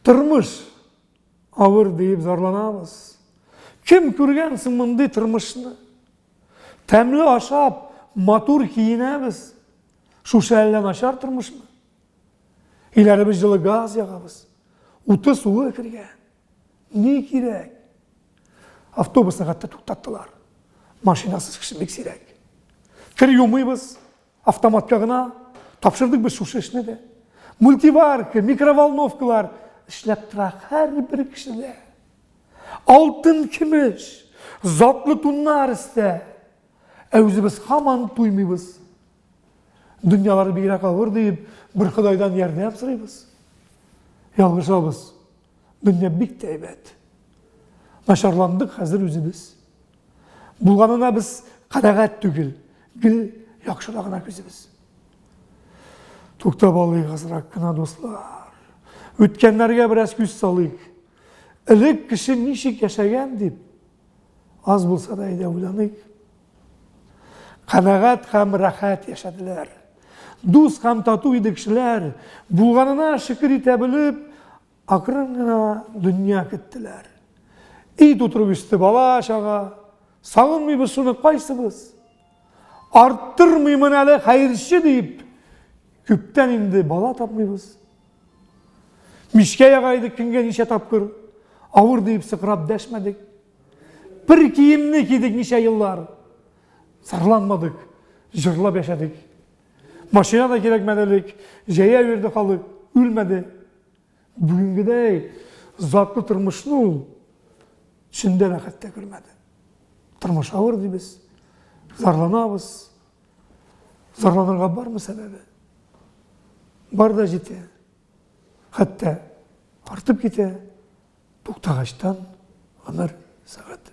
Тұрмыш ауыр deyip зарланабыз. Кім көргенсің мындай тұрмышны? Тәмлі ашап, матур киінеміз. Шушы әлі нашар тұрмышмы? Иләрі біз жылы газ яғабыз. Уты суы кірген. Не керек? Автобусны қатты тоқтаттылар. Машинасыз кішімбек сирек. Кір юмыйбыз, автоматқа ғына тапшырдық біз шушы ішіне де. Мультиварка, микроволновкалар ішлеп тұрақ әрбір кішіде. Алтын кіміш, затлы тұннар істе. Әузі біз хаман туймайбыз. Дүниялары бейрақ ауыр дейіп, бір құдайдан ярдәм сұрайбыз. Ялғышабыз. Дүния бик тәйбәт. Нашарландық қазір өзіміз. Бұлғанына біз қадағат түгіл, гіл яқшырағына көзіміз. Тоқтап алайық азырақ қына достар. Өткенлерге біраз көз салайық. Ілік кіші нешік яшаған деп, аз болса да айда ойланайық. Қанағат қам рахат яшадылар. Дус қам тату еді кішілер. Бұлғанына шүкір ете біліп, ақырыңына дүния кеттілер. Ит отырып үсті бала шаға, сағынмайбыз соны қайсыбыз? Арттырмаймын әлі қайыршы дейіп, көптен енді бала тапмайбыз. Мишке ағайды күнге неше тапқыр, ауыр дейіп сықырап дәшмәдік. Бір киімні кедік неше йыллар. Сарланмадық, жырлап яшадық. Машина да керекмәділік, жая верді қалық, өлмәді. Бүгінгідей затлы тұрмышны ол шынды рақатта көрмәді. Тұрмыш ауыр дейбіз, зарланабыз. Зарланырға бар ма сәбәбі? Бар да жете. Хатта артып кете, тоқтағаштан өмір сағат.